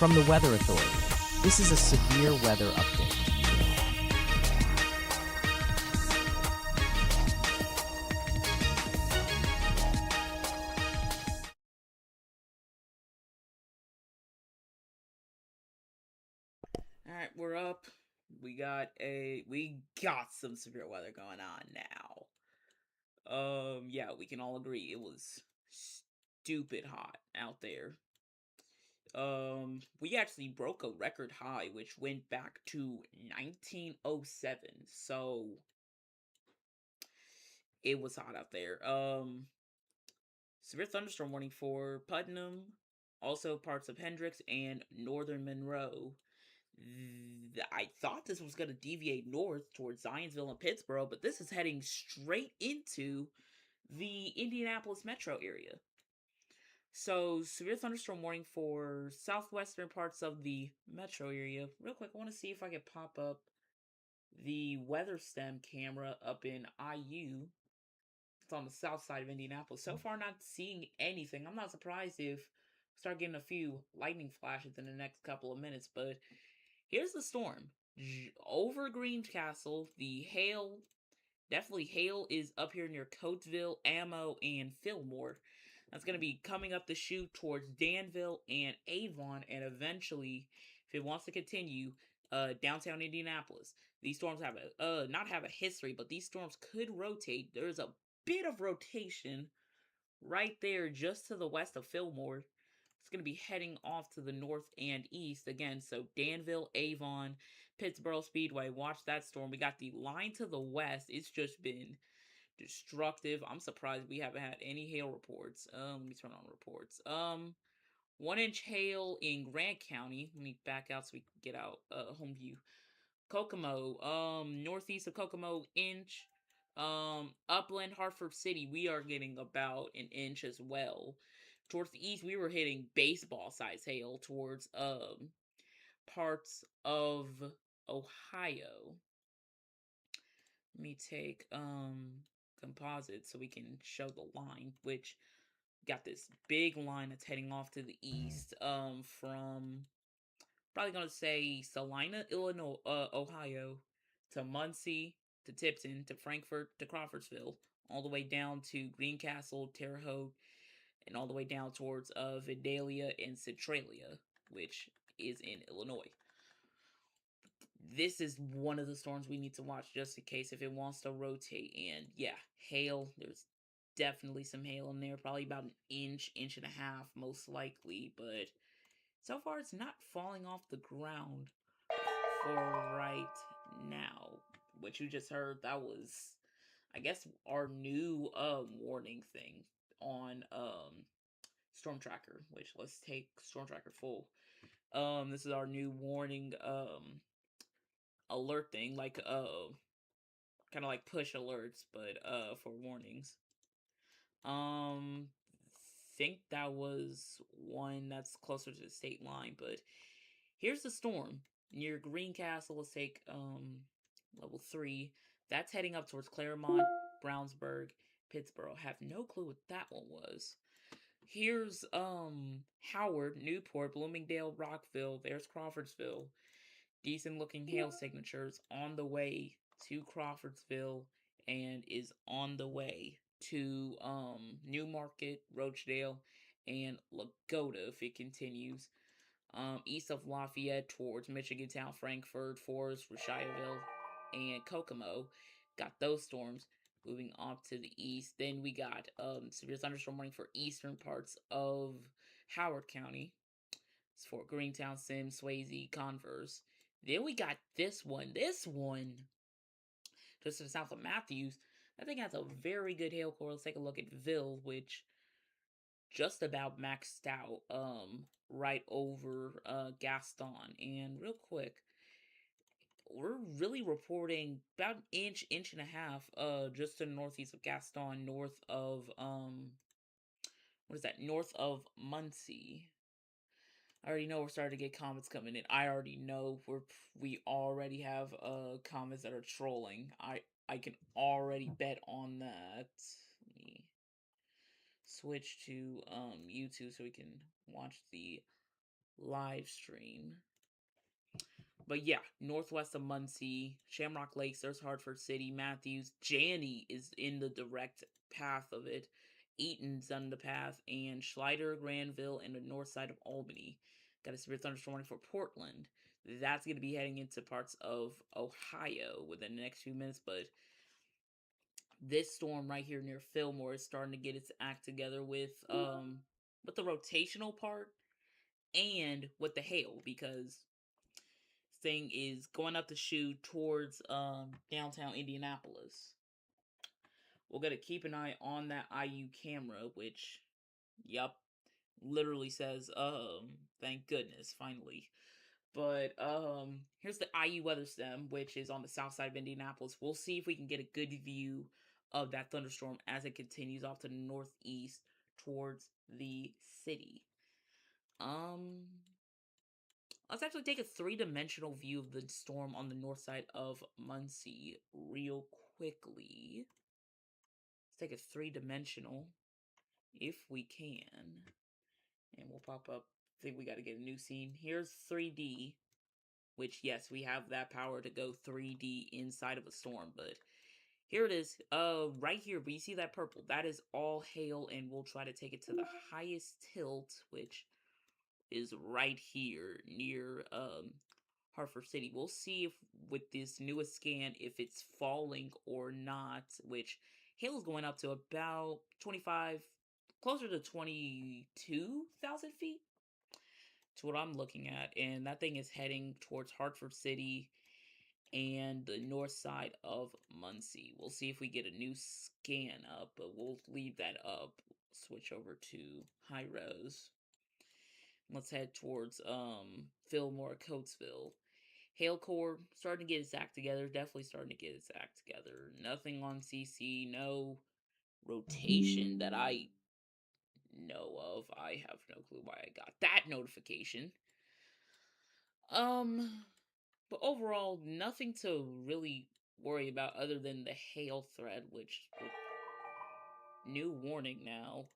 From the Weather Authority, this is a severe weather update. Alright, we're up. We got some severe weather going on now. Yeah, we can all agree it was stupid hot out there. We actually broke a record high, which went back to 1907. So it was hot out there. Severe thunderstorm warning for Putnam, also parts of Hendricks and northern Monroe. I thought this was going to deviate north towards Zionsville and Pittsburgh, but this is heading straight into the Indianapolis metro area. So, severe thunderstorm warning for southwestern parts of the metro area. Real quick, I want to see if I can pop up the weather stem camera up in IU. It's on the south side of Indianapolis. So far, not seeing anything. I'm not surprised if we start getting a few lightning flashes in the next couple of minutes, but here's the storm. Over Greencastle, the hail, definitely hail is up here near Coatesville, Ammo, and Fillmore. That's going to be coming up the chute towards Danville and Avon, and eventually, if it wants to continue, downtown Indianapolis. These storms have not have a history, but these storms could rotate. There's a bit of rotation right there just to the west of Fillmore. It's going to be heading off to the north and east again. So Danville, Avon, Pittsburgh Speedway. Watch that storm. We got the line to the west. It's just been destructive. I'm surprised we haven't had any hail reports. Let me turn on reports. 1-inch hail in Grant County. Let me back out so we can get out home view. Kokomo, northeast of Kokomo, inch. Upland, Hartford City, we are getting about an inch as well. Towards the east, we were hitting baseball size hail towards parts of Ohio. Let me take composite so we can show the line, which got this big line that's heading off to the east from probably gonna say Salina, Illinois, Ohio, to Muncie, to Tipton, to Frankfort, to Crawfordsville, all the way down to Greencastle, Terre Haute, and all the way down towards Vidalia and Centralia, which is in Illinois. This is one of the storms we need to watch just in case if it wants to rotate. And yeah, hail. There's definitely some hail in there, probably about an inch, inch and a half, most likely. But so far, it's not falling off the ground for right now. What you just heard, that was, I guess, our new warning thing on Storm Tracker. Which let's take Storm Tracker full. This is our new warning alert thing, like kind of like push alerts, but for warnings. Think that was one that's closer to the state line, but here's the storm near Greencastle. Let's take level 3. That's heading up towards Claremont, Brownsburg, Pittsburgh. Have no clue what that one was. Here's Howard, Newport, Bloomingdale, Rockville. There's Crawfordsville. Decent looking hail signatures on the way to Crawfordsville and is on the way to Newmarket, Rochdale, and Lagoda if it continues. East of Lafayette towards Michigantown, Frankfort, Forest, Rishayeville, and Kokomo. Got those storms moving off to the east. Then we got severe thunderstorm warning for eastern parts of Howard County. It's for Greentown, Sims, Swayze, Converse. Then we got this one. This one, just to the south of Matthews, I think has a very good hail core. Let's take a look at Ville, which just about maxed out right over Gaston. And real quick, we're really reporting about an inch, inch and a half just to the northeast of Gaston, north of what is that? North of Muncie. I already know we're starting to get comments coming in. I already know we already have comments that are trolling. I can already bet on that. Let me switch to YouTube so we can watch the live stream. But yeah, northwest of Muncie, Shamrock Lakes, there's Hartford City, Matthews, Janney is in the direct path of it. Eaton's on the path, and Schleider, Granville, and the north side of Albany. Got a severe thunderstorm warning for Portland. That's going to be heading into parts of Ohio within the next few minutes, but this storm right here near Fillmore is starting to get its act together with the rotational part and with the hail, because thing is going up the chute towards downtown Indianapolis. We're gonna keep an eye on that IU camera, which, yep, literally says thank goodness, finally. But here's the IU weather stem, which is on the south side of Indianapolis. We'll see if we can get a good view of that thunderstorm as it continues off to the northeast towards the city. Let's actually take a three-dimensional view of the storm on the north side of Muncie real quickly. Let's take a three-dimensional, if we can. And we'll pop up, I think we got to get a new scene. Here's 3D, which, yes, we have that power to go 3D inside of a storm, but here it is. Right here, but you see that purple? That is all hail, and we'll try to take it to the highest tilt, which is right here near Hartford City. We'll see if with this newest scan if it's falling or not, which hail is going up to about 25, closer to 22,000 feet to what I'm looking at, and that thing is heading towards Hartford City and the north side of Muncie. We'll see if we get a new scan up, but we'll leave that up. Switch over to high res. Let's head towards Fillmore, Coatesville. Hail Core starting to get its act together. Definitely starting to get its act together. Nothing on CC. No rotation that I know of. I have no clue why I got that notification. But overall, nothing to really worry about other than the hail threat, which new warning now.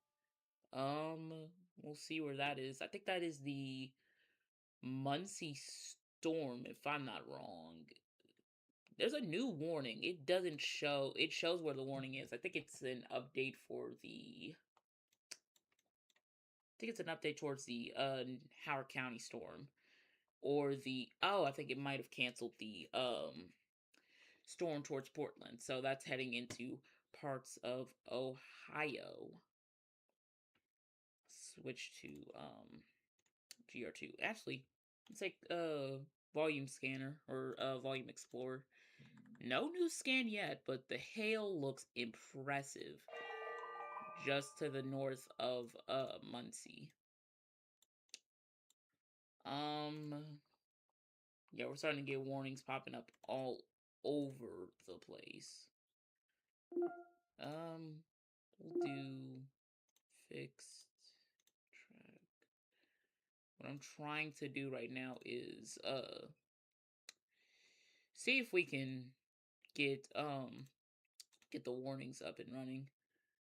We'll see where that is. I think that is the Muncie storm, if I'm not wrong. There's a new warning. It doesn't show. It shows where the warning is. I think it's an update for the. I think it's an update towards the Howard County storm, or the. Oh, I think it might have canceled the storm towards Portland. So that's heading into parts of Ohio. Switch to GR2. Actually, it's like volume scanner or volume explorer. No new scan yet, but the hail looks impressive just to the north of Muncie. Yeah, we're starting to get warnings popping up all over the place. We'll do fixed track. What I'm trying to do right now is see if we can get the warnings up and running,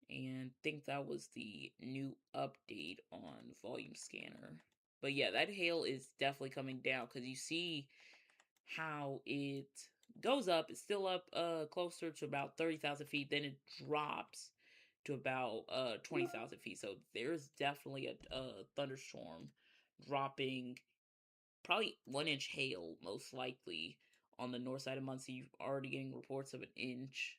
and think that was the new update on volume scanner. But yeah, that hail is definitely coming down, because you see how it goes up. It's still up closer to about 30,000 feet, then it drops to about 20,000 feet. So there's definitely a thunderstorm dropping, probably 1-inch hail most likely on the north side of Muncie. Already getting reports of an inch.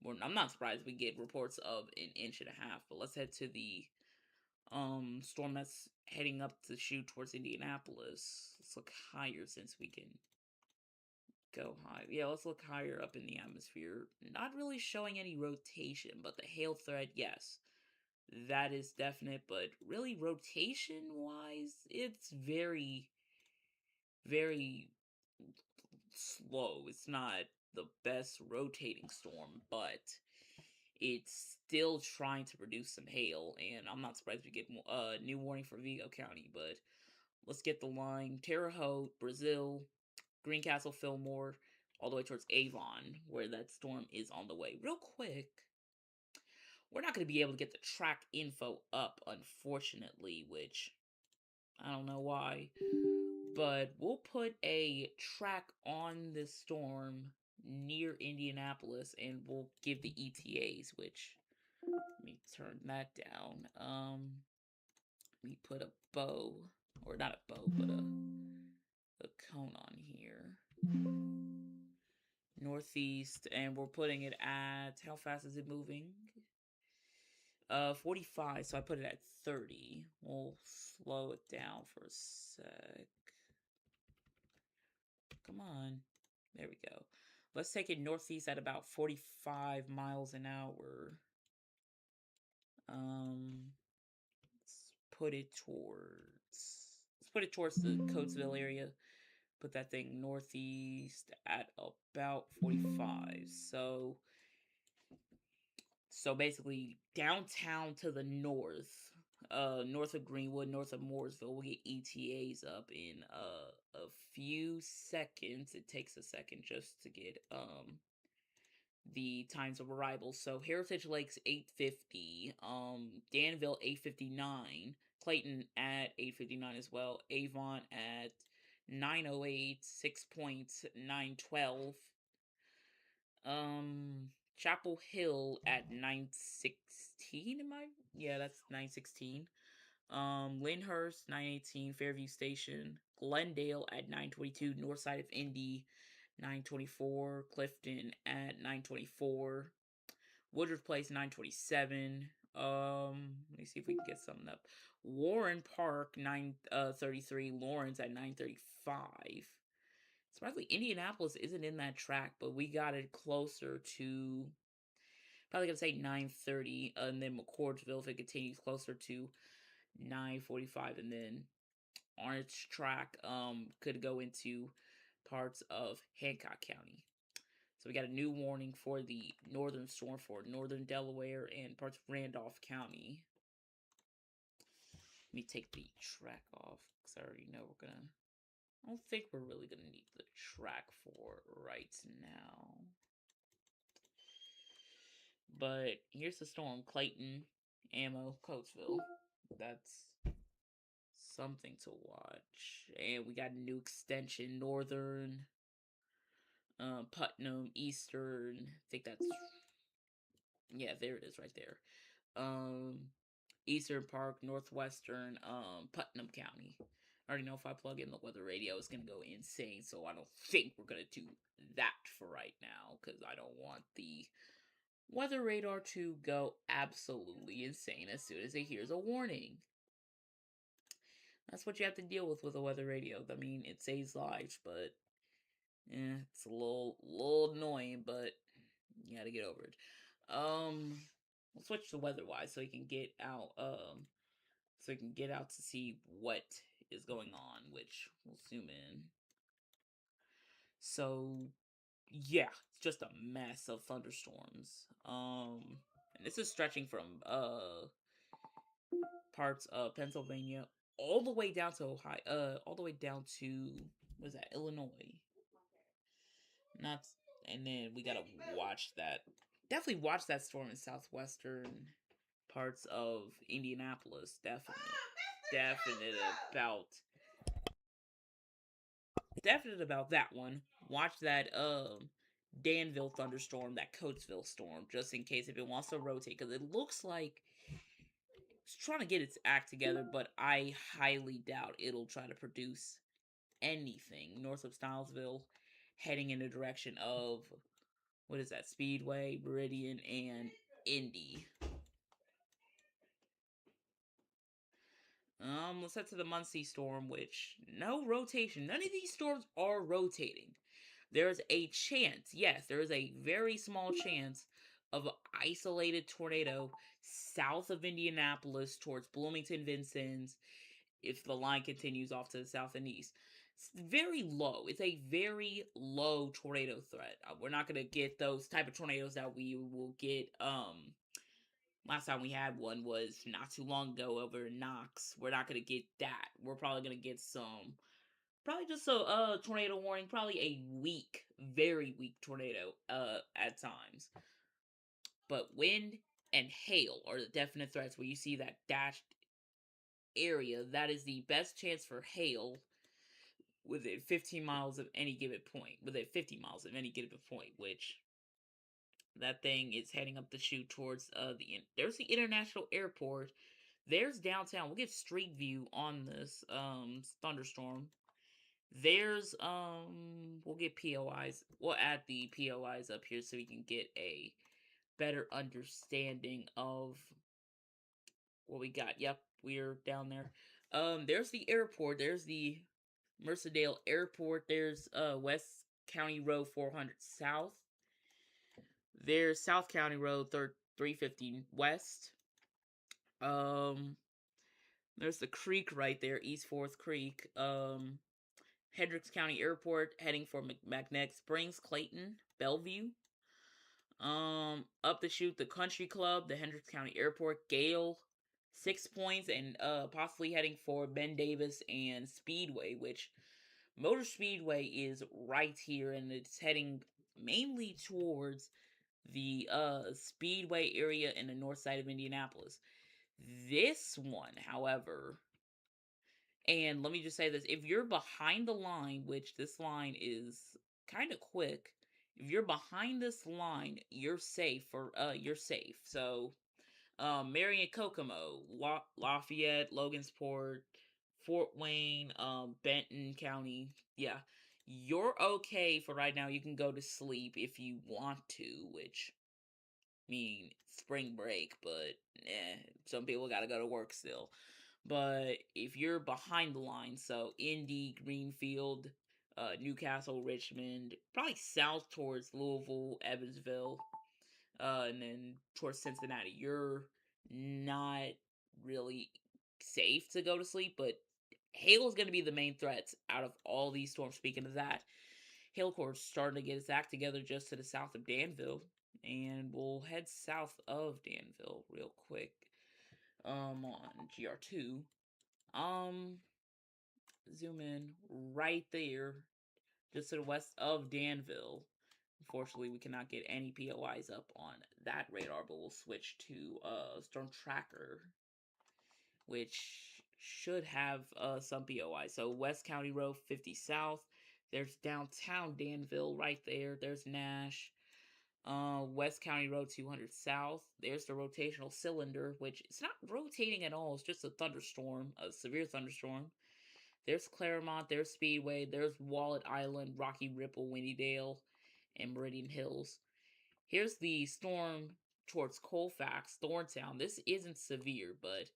Well, I'm not surprised we get reports of 1.5 inches. But let's head to the storm that's heading up the chute towards Indianapolis. Let's look higher since we can go high. Yeah, let's look higher up in the atmosphere. Not really showing any rotation, but the hail threat, yes, that is definite. But really, rotation wise, it's very, very slow. It's not the best rotating storm, but it's still trying to produce some hail, and I'm not surprised we get a new warning for Vigo County. But let's get the line: Terre Haute, Brazil, Greencastle, Fillmore, all the way towards Avon, where that storm is on the way. Real quick, we're not going to be able to get the track info up, unfortunately, which I don't know why. But we'll put a track on this storm near Indianapolis and we'll give the ETAs, which let me turn that down. We put a bow, or not a bow, but a cone on here. Northeast, and we're putting it at, how fast is it moving? 45, so I put it at 30. We'll slow it down for a sec. Come on. There we go. Let's take it northeast at about 45 miles an hour. Let's put it towards the Coatesville area. Put that thing northeast at about 45. So basically downtown to the north, north of Greenwood, north of Mooresville, we'll get ETAs up in a few seconds. It takes a second just to get the times of arrival. So Heritage Lakes 8:50, Danville 8:59, Clayton at 8:59 as well, Avon at 9:08, 6.912. Chapel Hill at 9:16. Yeah, that's 9:16. Lyndhurst 9:18, Fairview Station, Glendale at 9:22, north side of Indy 9:24, Clifton at 9:24, Woodruff Place 9:27. Let me see if we can get something up. Warren Park 9:33, Lawrence at 9:35. Surprisingly, Indianapolis isn't in that track, but we got it closer to, probably gonna say 9:30, and then McCordsville, if it continues, closer to 9:45, and then Orange track could go into parts of Hancock County. So we got a new warning for the northern storm for northern Delaware and parts of Randolph County. Let me take the track off because I already know we're gonna. I don't think we're really gonna need the track for right now. But here's the storm: Clayton, Ammo, Coatesville. That's something to watch. And we got a new extension: Northern, Putnam, Eastern. I think that's, yeah, there it is right there. Eastern Park, Northwestern, Putnam County. I already know if I plug in the weather radio, it's gonna go insane. So I don't think we're gonna do that for right now because I don't want the weather radar to go absolutely insane as soon as it hears a warning. That's what you have to deal with a weather radio. I mean, it saves lives, but it's a little annoying, but you gotta get over it. We'll switch to weather-wise so you can get out. So you can get out to see what is going on, which we'll zoom in. So yeah, it's just a mess of thunderstorms. And this is stretching from parts of Pennsylvania all the way down to Ohio, all the way down to, what is that, Illinois. Not, and then we gotta watch that. Definitely watch that storm in southwestern parts of Indianapolis. Definite about that one. Watch that Danville thunderstorm, that Coatesville storm, just in case if it wants to rotate, because it looks like it's trying to get its act together, but I highly doubt it'll try to produce anything north of Stylesville, heading in the direction of, what is that, Speedway, Meridian, and Indy. Let's head to the Muncie storm, which, no rotation. None of these storms are rotating. There's a chance, yes, there is a very small chance of an isolated tornado south of Indianapolis towards Bloomington, Vincennes, if the line continues off to the south and east. It's very low. It's a very low tornado threat. We're not going to get those type of tornadoes that we will get, last time we had one was not too long ago over in Knox. We're not going to get that. We're probably going to get probably just a tornado warning, probably a weak, very weak tornado at times. But wind and hail are the definite threats where you see that dashed area that is the best chance for hail within 15 miles of any given point. Within 50 miles of any given point, which that thing is heading up the chute towards there's the international airport. There's downtown. We'll get street view on this thunderstorm. There's we'll get POIs. We'll add the POIs up here so we can get a better understanding of what we got. Yep, we're down there. There's the airport. There's the Mercedale Airport. There's West County Road 400 South. There's South County Road 350 West. There's the creek right there, East Fourth Creek. Hendricks County Airport, heading for Magnetic Springs, Clayton, Bellevue. Up the chute, the Country Club, the Hendricks County Airport, Gale, 6 Points, and possibly heading for Ben Davis and Speedway, which Motor Speedway is right here, and it's heading mainly towards the Speedway area in the north side of Indianapolis. This one, however, and let me just say this, if you're behind the line, which this line is kind of quick, if you're behind this line, you're safe you're safe. So, Marion, Kokomo, Lafayette, Logansport, Fort Wayne, Benton County, yeah, you're okay for right now. You can go to sleep if you want to, which, I mean, spring break, but some people gotta go to work still. But if you're behind the line, so Indy, Greenfield, Newcastle, Richmond, probably south towards Louisville, Evansville, and then towards Cincinnati, you're not really safe to go to sleep, but hail is going to be the main threats out of all these storms. Speaking of that, Hail Corps starting to get its act together just to the south of Danville, and we'll head south of Danville real quick. On GR2. Zoom in right there, just to the west of Danville. Unfortunately, we cannot get any POIs up on that radar, but we'll switch to Storm Tracker, which should have some POIs. So West County Road 50 South. There's downtown Danville right there. There's Nash. West County Road 200 South. There's the rotational cylinder, which it's not rotating at all. It's just a thunderstorm, a severe thunderstorm. There's Claremont. There's Speedway. There's Wallet Island, Rocky Ripple, Winnydale, and Meridian Hills. Here's the storm towards Colfax, Thorntown. This isn't severe, but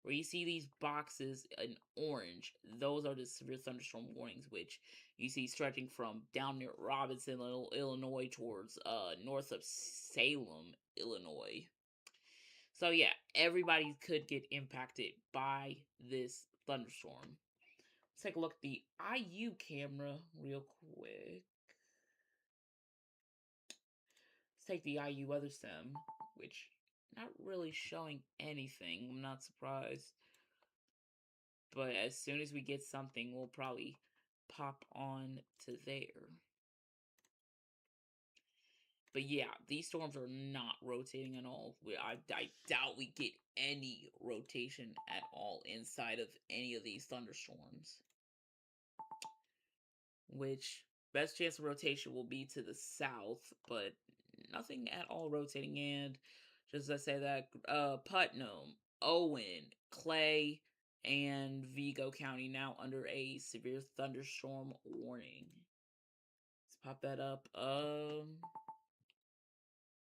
where you see these boxes in orange, those are the severe thunderstorm warnings, which you see stretching from down near Robinson, Illinois, towards north of Salem, Illinois. So yeah, everybody could get impacted by this thunderstorm. Let's take a look at the IU camera real quick. Let's take the IU weather sim, which not really showing anything. I'm not surprised. But as soon as we get something, we'll probably pop on to there. But yeah, these storms are not rotating at all. I doubt we get any rotation at all inside of any of these thunderstorms. Which, best chance of rotation will be to the south, but nothing at all rotating. And just as I say that, Putnam, Owen, Clay, and Vigo County now under a severe thunderstorm warning. Let's pop that up. I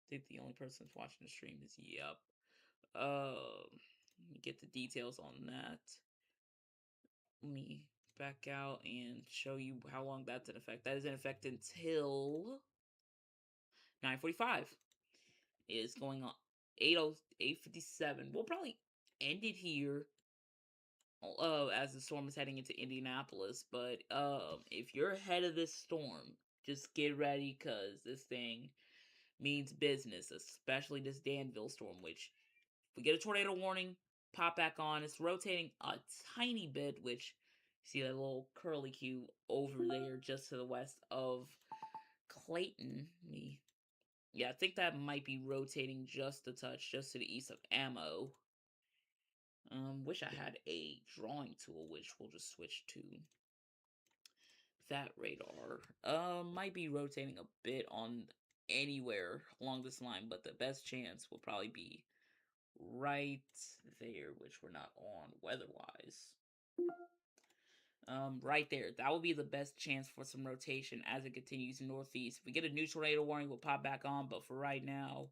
think the only person that's watching the stream is yep. Let me get the details on that. Let me back out and show you how long that's in effect. That is in effect until 9:45. It is going on 8:57. We'll probably end it here as the storm is heading into Indianapolis. But if you're ahead of this storm, just get ready, because this thing means business, especially this Danville storm, which if we get a tornado warning, pop back on. It's rotating a tiny bit, which see that little curly Q over there just to the west of Clayton. Yeah, I think that might be rotating just a touch, just to the east of Ammo. Wish I had a drawing tool, which we'll just switch to that radar. Might be rotating a bit on anywhere along this line, but the best chance will probably be right there, which we're not on weather-wise. Right there. That will be the best chance for some rotation as it continues northeast. If we get a new tornado warning, we'll pop back on. But for right now,